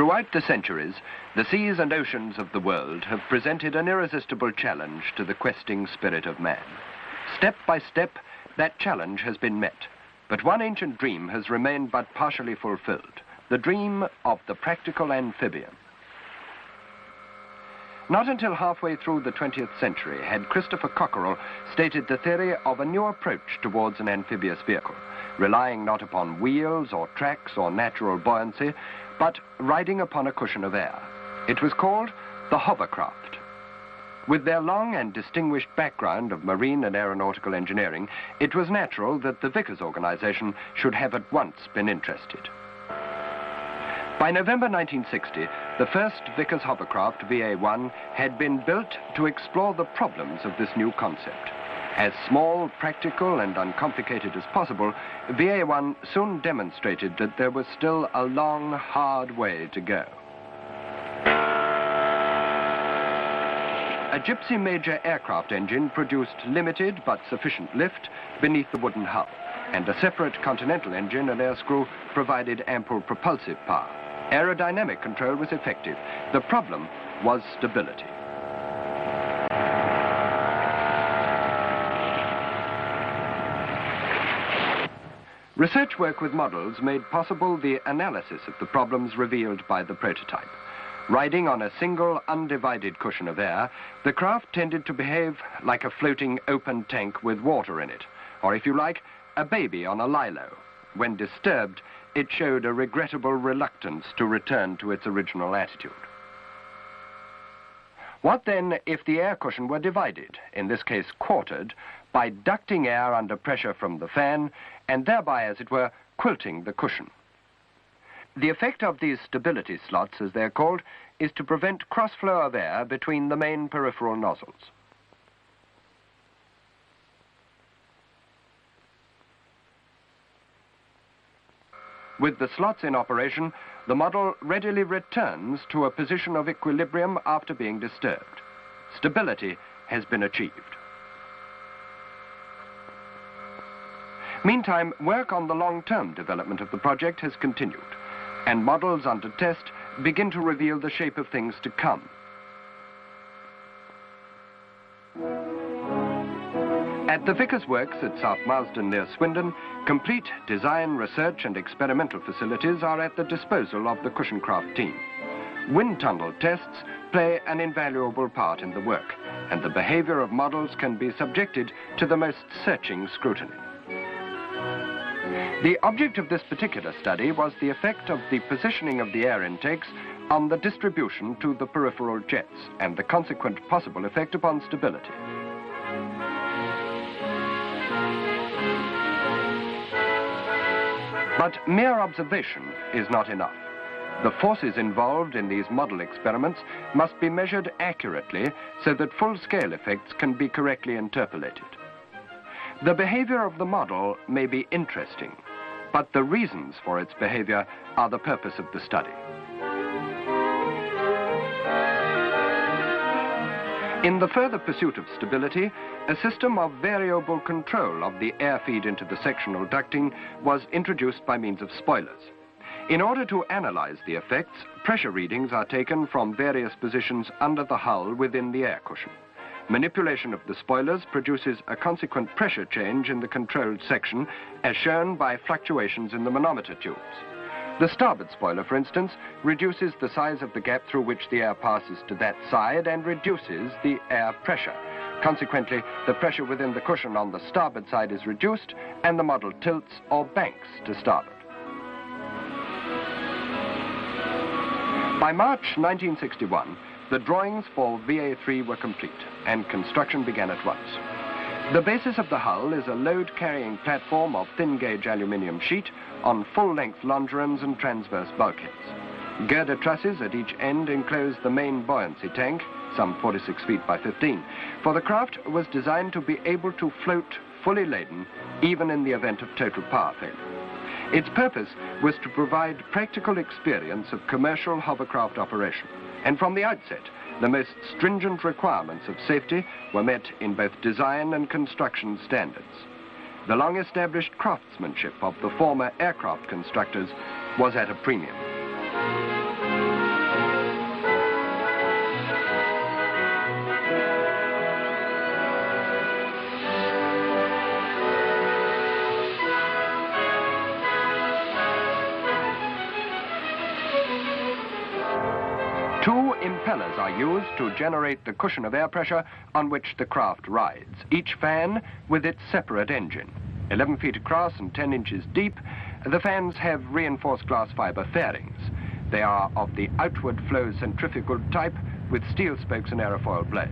Throughout the centuries, the seas and oceans of the world have presented an irresistible challenge to the questing spirit of man. Step by step, that challenge has been met. But one ancient dream has remained but partially fulfilled, the dream of the practical amphibian. Not until halfway through the 20th century had Christopher Cockerell stated the theory of a new approach towards an amphibious vehicle, relying not upon wheels or tracks or natural buoyancy, but riding upon a cushion of air. It was called the Hovercraft. With their long and distinguished background of marine and aeronautical engineering, it was natural that the Vickers organization should have at once been interested. By November 1960, the first Vickers Hovercraft, VA-1, had been built to explore the problems of this new concept. As small, practical, and uncomplicated as possible, VA-1 soon demonstrated that there was still a long, hard way to go. A Gypsy Major aircraft engine produced limited but sufficient lift beneath the wooden hull, and a separate Continental engine and air screw provided ample propulsive power. Aerodynamic control was effective. The problem was stability. Research work with models made possible the analysis of the problems revealed by the prototype. Riding on a single, undivided cushion of air, the craft tended to behave like a floating open tank with water in it, or if you like, a baby on a lilo. When disturbed, it showed a regrettable reluctance to return to its original attitude. What then if the air cushion were divided, in this case quartered, by ducting air under pressure from the fan, and thereby, as it were, quilting the cushion? The effect of these stability slots, as they're called, is to prevent cross-flow of air between the main peripheral nozzles. With the slots in operation, the model readily returns to a position of equilibrium after being disturbed. Stability has been achieved. Meantime, work on the long-term development of the project has continued, and models under test begin to reveal the shape of things to come. At the Vickers Works at South Marsden near Swindon, complete design, research and experimental facilities are at the disposal of the Cushioncraft team. Wind tunnel tests play an invaluable part in the work, and the behavior of models can be subjected to the most searching scrutiny. The object of this particular study was the effect of the positioning of the air intakes on the distribution to the peripheral jets and the consequent possible effect upon stability. But mere observation is not enough. The forces involved in these model experiments must be measured accurately so that full-scale effects can be correctly interpolated. The behavior of the model may be interesting, but the reasons for its behavior are the purpose of the study. In the further pursuit of stability, a system of variable control of the air feed into the sectional ducting was introduced by means of spoilers. In order to analyze the effects, pressure readings are taken from various positions under the hull within the air cushion. Manipulation of the spoilers produces a consequent pressure change in the controlled section, as shown by fluctuations in the manometer tubes. The starboard spoiler, for instance, reduces the size of the gap through which the air passes to that side and reduces the air pressure. Consequently, the pressure within the cushion on the starboard side is reduced and the model tilts or banks to starboard. By March 1961, the drawings for VA-3 were complete and construction began at once. The basis of the hull is a load-carrying platform of thin-gauge aluminium sheet on full-length longerons and transverse bulkheads. Girder trusses at each end enclose the main buoyancy tank, some 46 feet by 15, for the craft was designed to be able to float fully laden, even in the event of total power failure. Its purpose was to provide practical experience of commercial hovercraft operation, and from the outset, the most stringent requirements of safety were met in both design and construction standards. The long-established craftsmanship of the former aircraft constructors was at a premium. impellers are used to generate the cushion of air pressure on which the craft rides, each fan with its separate engine. 11 feet across and 10 inches deep, the fans have reinforced glass fiber fairings. They are of the outward flow centrifugal type with steel spokes and aerofoil blades.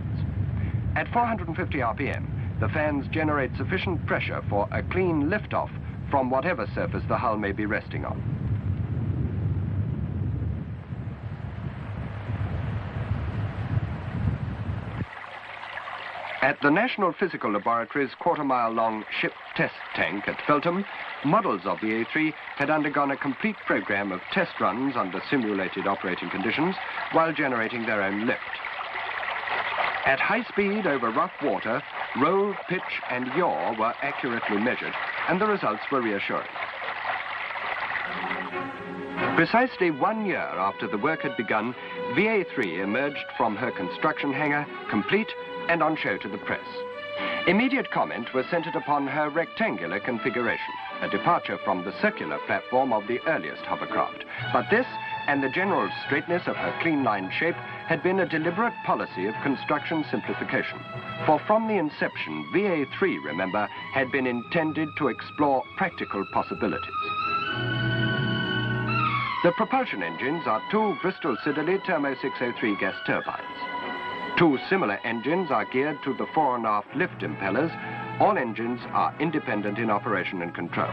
At 450 RPM, the fans generate sufficient pressure for a clean liftoff from whatever surface the hull may be resting on. At the National Physical Laboratory's quarter-mile-long ship test tank at Feltham, models of the A3 had undergone a complete program of test runs under simulated operating conditions while generating their own lift. At high speed over rough water, roll, pitch and yaw were accurately measured, and the results were reassuring. Precisely 1 year after the work had begun, VA3 emerged from her construction hangar, complete and on show to the press. Immediate comment was centered upon her rectangular configuration, a departure from the circular platform of the earliest hovercraft. But this, and the general straightness of her clean-line shape, had been a deliberate policy of construction simplification. For from the inception, VA3, remember, had been intended to explore practical possibilities. The propulsion engines are two Bristol Siddeley Thermo 603 gas turbines. Two similar engines are geared to the fore and aft lift impellers. All engines are independent in operation and control.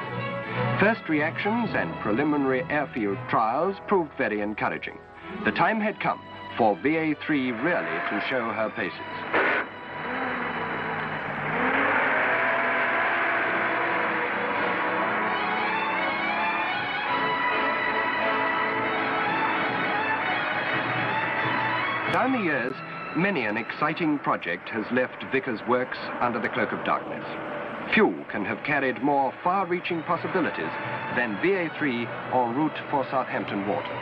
First reactions and preliminary airfield trials proved very encouraging. The time had come for VA3 really to show her paces. Down the years, many an exciting project has left Vickers Works under the cloak of darkness. Few can have carried more far-reaching possibilities than VA3 en route for Southampton Water.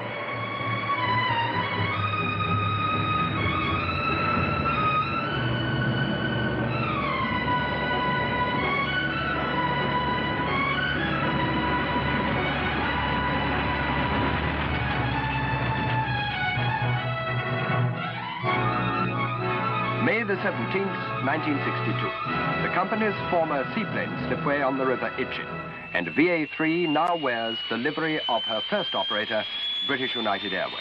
May the 17th, 1962. The company's former seaplane slipway on the River Itchen, and VA3 now wears the livery of her first operator, British United Airways.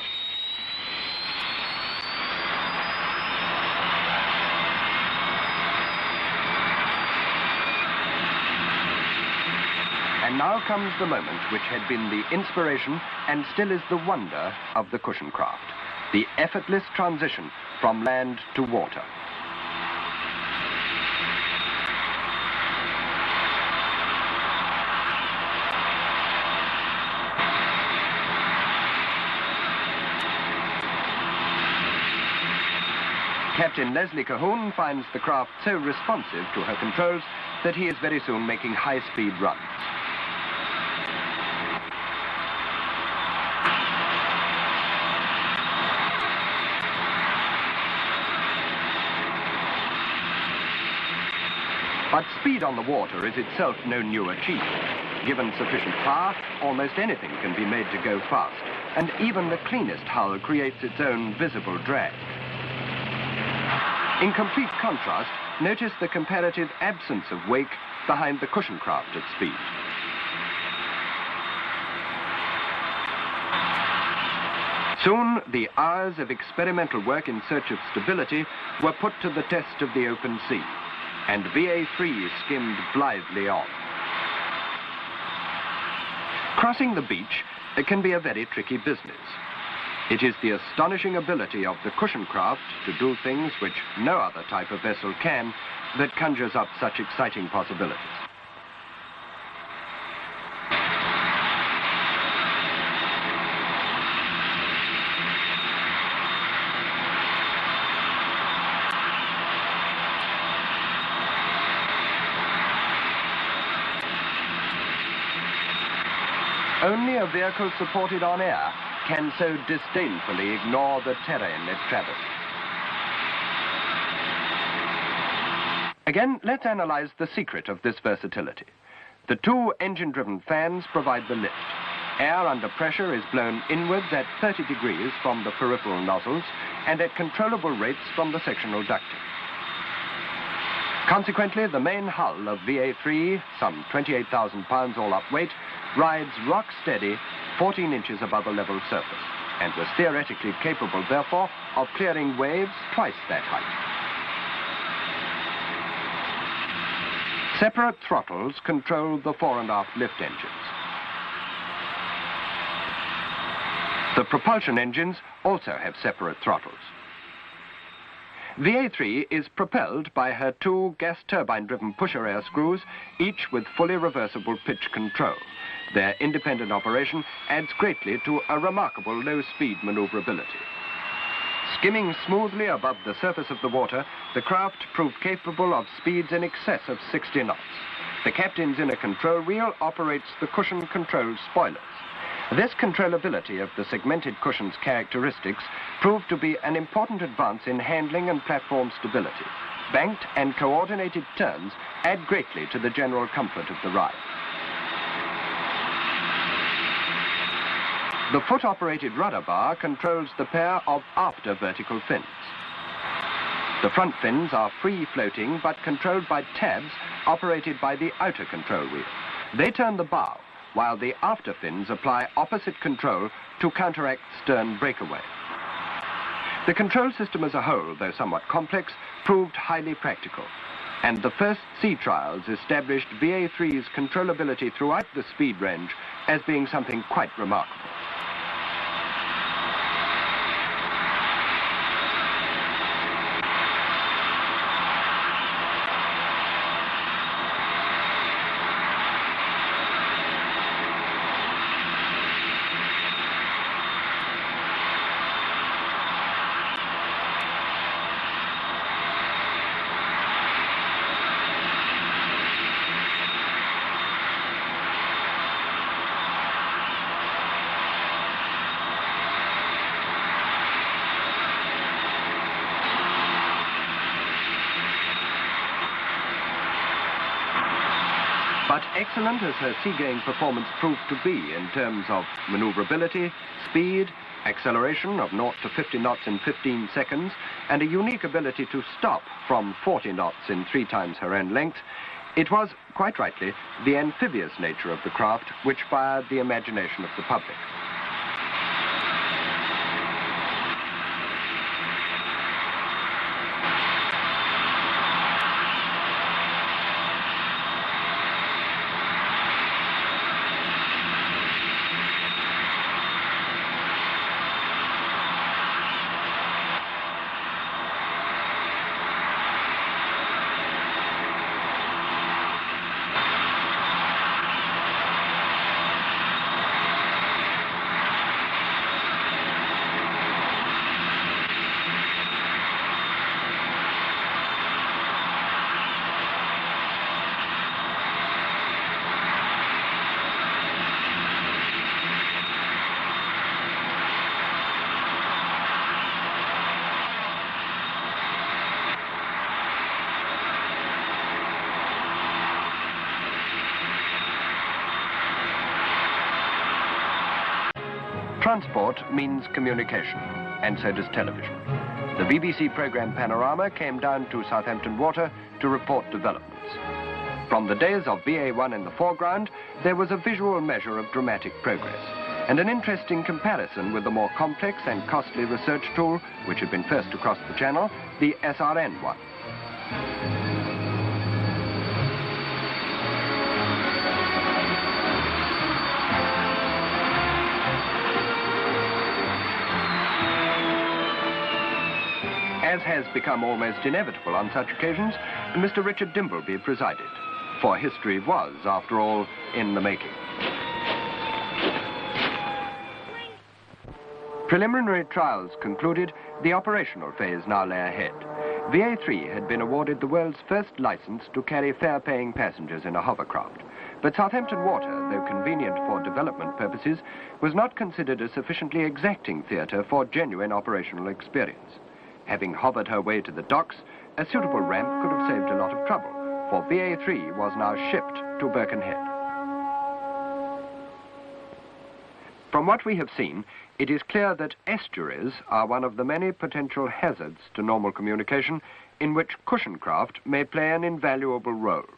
And now comes the moment which had been the inspiration and still is the wonder of the cushion craft, the effortless transition from land to water. Captain Leslie Cahoon finds the craft so responsive to her controls that he is very soon making high-speed runs. But speed on the water is itself no new achievement. Given sufficient power, almost anything can be made to go fast, and even the cleanest hull creates its own visible drag. In complete contrast, notice the comparative absence of wake behind the cushion craft at speed. Soon, the hours of experimental work in search of stability were put to the test of the open sea, and VA3 skimmed blithely on. Crossing the beach can be a very tricky business. It is the astonishing ability of the cushion craft to do things which no other type of vessel can that conjures up such exciting possibilities. Only a vehicle supported on air can so disdainfully ignore the terrain it travels. Again, let's analyze the secret of this versatility. The two engine-driven fans provide the lift, Air under pressure is blown inwards at 30 degrees from the peripheral nozzles and at controllable rates from the sectional ducting. Consequently, the main hull of VA3, some 28,000 pounds all up weight, rides rock steady 14 inches above the level surface and was theoretically capable, therefore, of clearing waves twice that height. Separate throttles control the fore and aft lift engines. The propulsion engines also have separate throttles. VA3 is propelled by her two gas turbine-driven pusher air screws, each with fully reversible pitch control. Their independent operation adds greatly to a remarkable low-speed maneuverability. Skimming smoothly above the surface of the water, the craft proved capable of speeds in excess of 60 knots. The captain's inner control wheel operates the cushion-controlled spoilers. This controllability of the segmented cushion's characteristics proved to be an important advance in handling and platform stability. Banked and coordinated turns add greatly to the general comfort of the ride. The foot-operated rudder bar controls the pair of after vertical fins. The front fins are free-floating but controlled by tabs operated by the outer control wheel. They turn the bow, while the after fins apply opposite control to counteract stern breakaway. The control system as a whole, though somewhat complex, proved highly practical, and the first sea trials established VA3's controllability throughout the speed range as being something quite remarkable. But excellent as her seagoing performance proved to be in terms of maneuverability, speed, acceleration of 0 to 50 knots in 15 seconds, and a unique ability to stop from 40 knots in 3 times her own length, it was, quite rightly, the amphibious nature of the craft which fired the imagination of the public. Transport means communication, and so does television. The BBC programme Panorama came down to Southampton Water to report developments. From the days of VA1 in the foreground, there was a visual measure of dramatic progress, and an interesting comparison with the more complex and costly research tool, which had been first to cross the channel, the SRN-1. As has become almost inevitable on such occasions, Mr. Richard Dimbleby presided, for history was, after all, in the making. Preliminary trials concluded, the operational phase now lay ahead. VA3 had been awarded the world's first license to carry fare-paying passengers in a hovercraft. But Southampton Water, though convenient for development purposes, was not considered a sufficiently exacting theatre for genuine operational experience. Having hovered her way to the docks, a suitable ramp could have saved a lot of trouble, for VA3 was now shipped to Birkenhead. From what we have seen, it is clear that estuaries are one of the many potential hazards to normal communication in which cushion craft may play an invaluable role.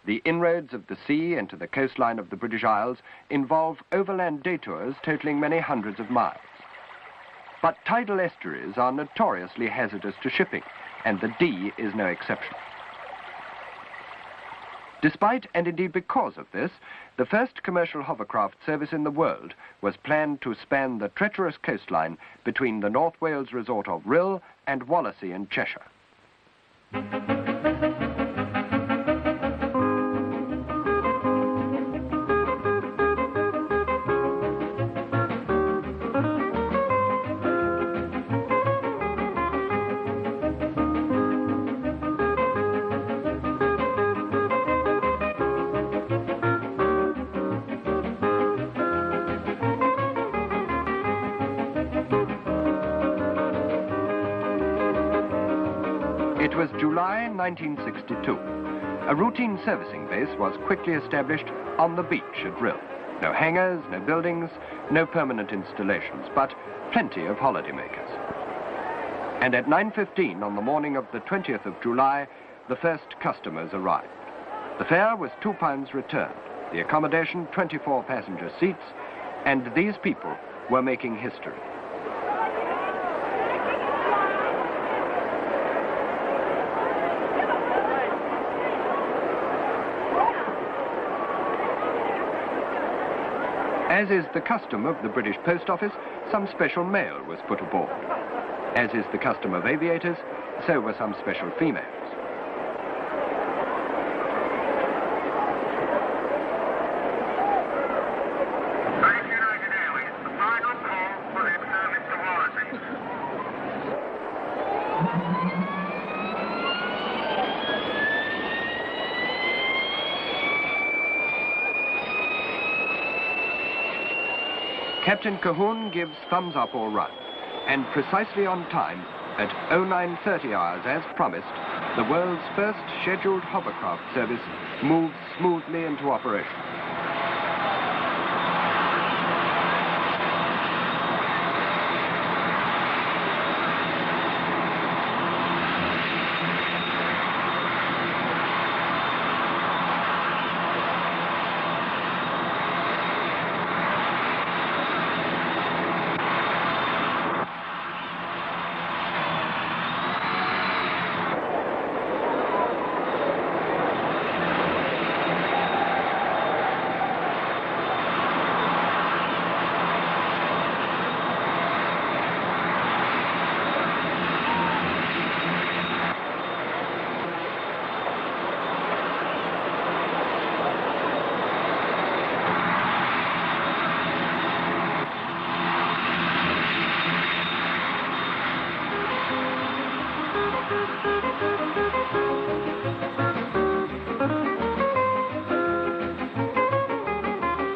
The inroads of the sea into the coastline of the British Isles involve overland detours totaling many hundreds of miles. But tidal estuaries are notoriously hazardous to shipping, and the Dee is no exception. Despite, and indeed because of this, the first commercial hovercraft service in the world was planned to span the treacherous coastline between the North Wales resort of Rhyl and Wallasey in Cheshire. It was July 1962. A routine servicing base was quickly established on the beach at Rhyl. No hangars, no buildings, no permanent installations, but plenty of holidaymakers. And at 9:15 on the morning of the 20th of July, the first customers arrived. The fare was £2 return, the accommodation 24 passenger seats, and these people were making history. As is the custom of the British Post Office, some special mail was put aboard. As is the custom of aviators, so were some special females. Captain Cahoon gives thumbs up all round, and precisely on time, at 09:30 hours as promised, the world's first scheduled hovercraft service moves smoothly into operation.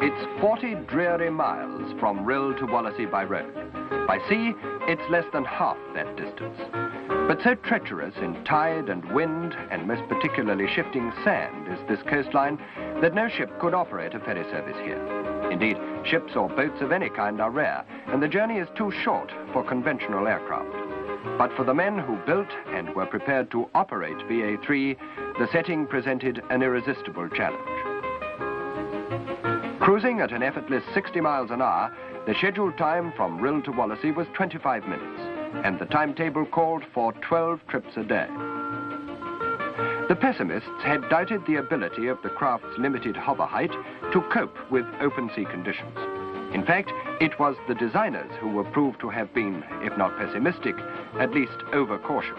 It's 40 dreary miles from Rhyl to Wallasey by road. By sea, it's less than half that distance. But so treacherous in tide and wind, and most particularly shifting sand, is this coastline that no ship could operate a ferry service here. Indeed, ships or boats of any kind are rare, and the journey is too short for conventional aircraft. But for the men who built and were prepared to operate VA3, the setting presented an irresistible challenge. Cruising at an effortless 60 miles an hour, the scheduled time from Rhyl to Wallasey was 25 minutes, and the timetable called for 12 trips a day. The pessimists had doubted the ability of the craft's limited hover height to cope with open sea conditions. In fact, it was the designers who were proved to have been, if not pessimistic, at least overcautious.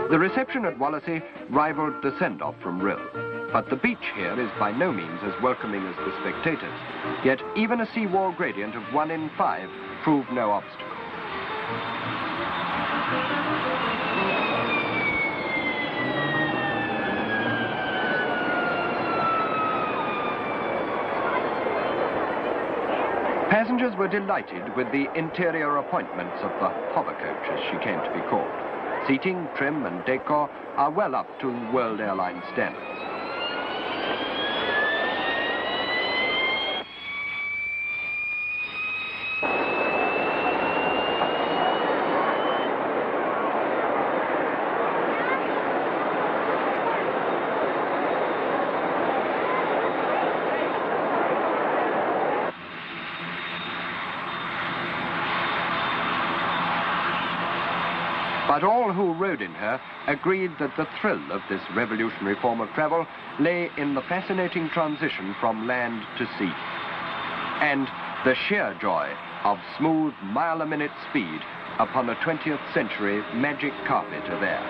The reception at Wallasey rivaled the send-off from Rhyl, but the beach here is by no means as welcoming as the spectators, yet even a seawall gradient of 1 in 5 proved no obstacle. Passengers were delighted with the interior appointments of the hover coach, as she came to be called. Seating, trim and decor are well up to world airline standards. But all who rode in her agreed that the thrill of this revolutionary form of travel lay in the fascinating transition from land to sea, and the sheer joy of smooth mile-a-minute speed upon a 20th century magic carpet of air.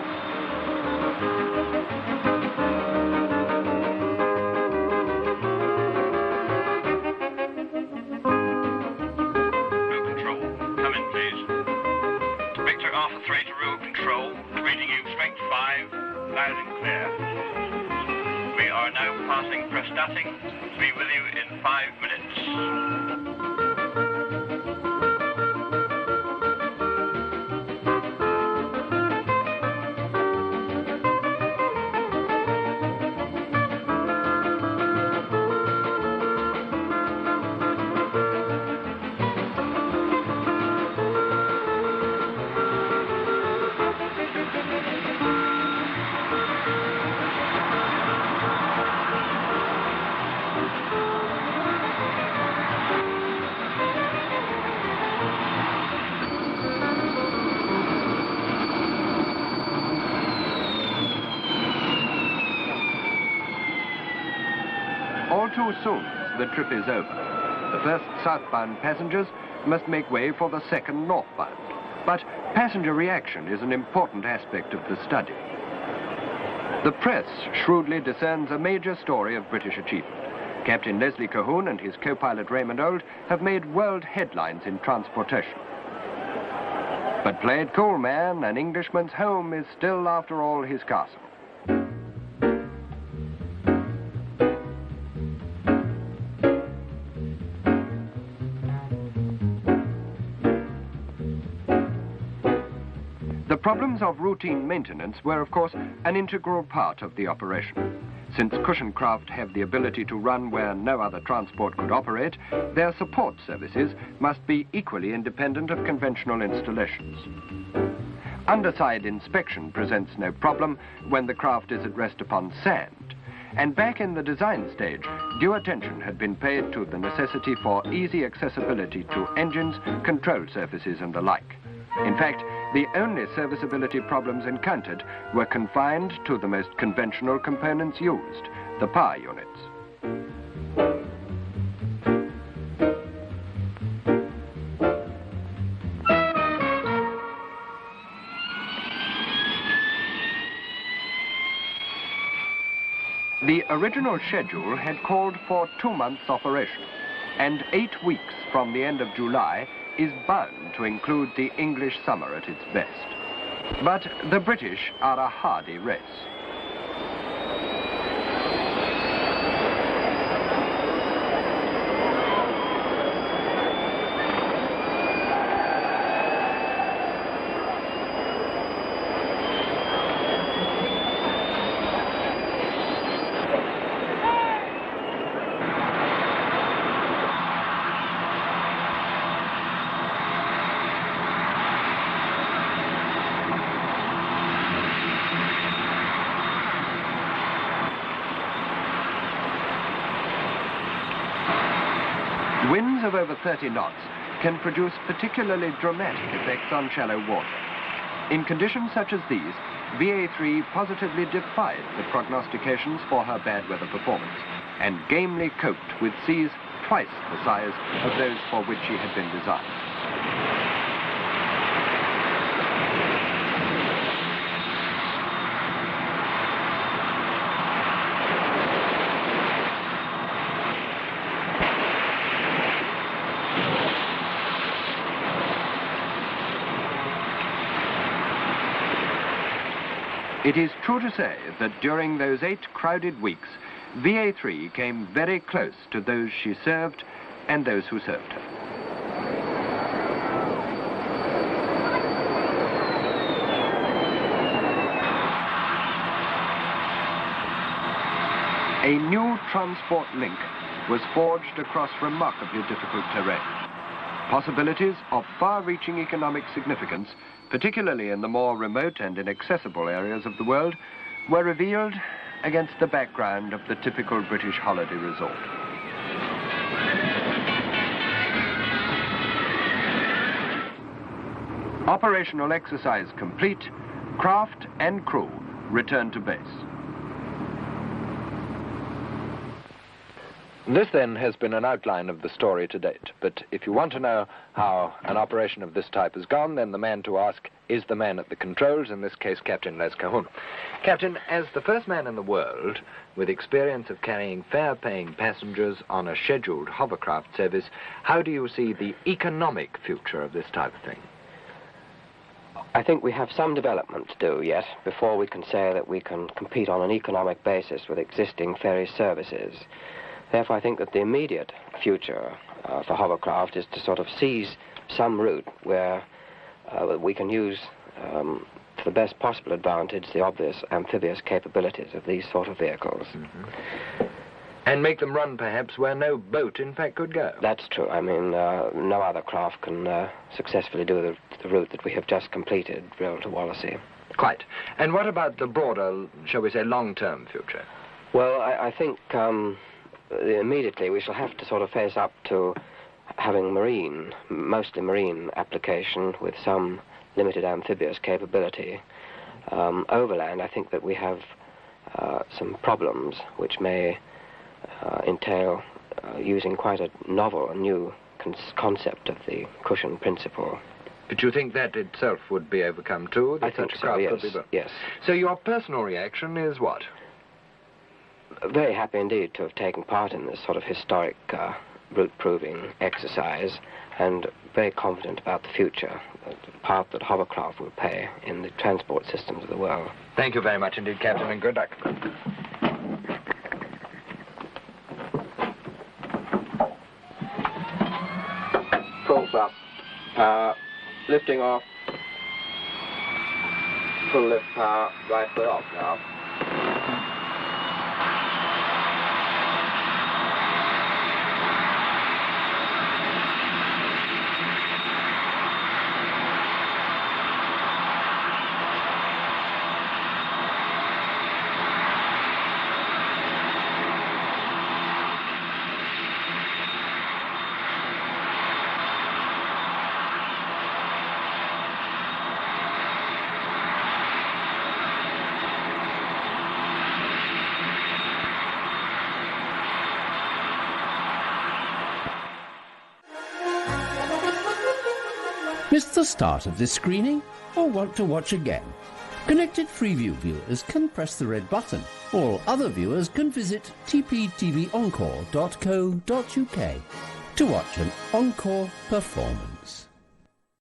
We are now passing Prestatting. Be with you in 5 minutes. All too soon, the trip is over. The first southbound passengers must make way for the second northbound. But passenger reaction is an important aspect of the study. The press shrewdly discerns a major story of British achievement. Captain Leslie Cahoon and his co-pilot Raymond Old have made world headlines in transportation. But play it cool, man. An Englishman's home is still, after all, his castle. The problems of routine maintenance were, of course, an integral part of the operation. Since cushion craft have the ability to run where no other transport could operate, their support services must be equally independent of conventional installations. Underside inspection presents no problem when the craft is at rest upon sand. And back in the design stage, due attention had been paid to the necessity for easy accessibility to engines, control surfaces and the like. In fact, the only serviceability problems encountered were confined to the most conventional components used, the power units. The original schedule had called for 2 months operation, and 8 weeks from the end of July is bound to include the English summer at its best. But the British are a hardy race. Winds of over 30 knots can produce particularly dramatic effects on shallow water. In conditions such as these, VA3 positively defied the prognostications for her bad weather performance and gamely coped with seas twice the size of those for which she had been designed. It is true to say that during those 8 crowded weeks, VA3 came very close to those she served and those who served her. a new transport link was forged across remarkably difficult terrain. Possibilities of far-reaching economic significance, particularly in the more remote and inaccessible areas of the world, were revealed against the background of the typical British holiday resort. Operational exercise complete, craft and crew returned to base. This then has been an outline of the story to date, but if you want to know how an operation of this type has gone, then the man to ask is the man at the controls, in this case Captain Les Cahun. Captain, as the first man in the world with experience of carrying fare-paying passengers on a scheduled hovercraft service, how do you see the economic future of this type of thing? I think we have some development to do yet before we can say that we can compete on an economic basis with existing ferry services. Therefore, I think that the immediate future for hovercraft is to sort of seize some route where we can use to the best possible advantage the obvious amphibious capabilities of these sort of vehicles. Mm-hmm. And make them run, perhaps, where no boat, in fact, could go. That's true. I mean, no other craft can successfully do the route that we have just completed, Brill to Wallasey. Quite. And what about the broader, shall we say, long-term future? Well, I think immediately we shall have to sort of face up to having mostly marine application with some limited amphibious capability. Overland, I think that we have some problems which may entail using quite a novel and new concept of the cushion principle. But you think that itself would be overcome too? I think so, yes. Yes. So your personal reaction is what? Very happy indeed to have taken part in this sort of historic route-proving exercise, and very confident about the future, the part that hovercraft will play in the transport systems of the world. Thank you very much indeed, Captain, and good luck. Full up. Lifting off. Full lift power, right foot off now. Missed the start of this screening or want to watch again? Connected Freeview viewers can press the red button, or other viewers can visit tptvencore.co.uk to watch an encore performance.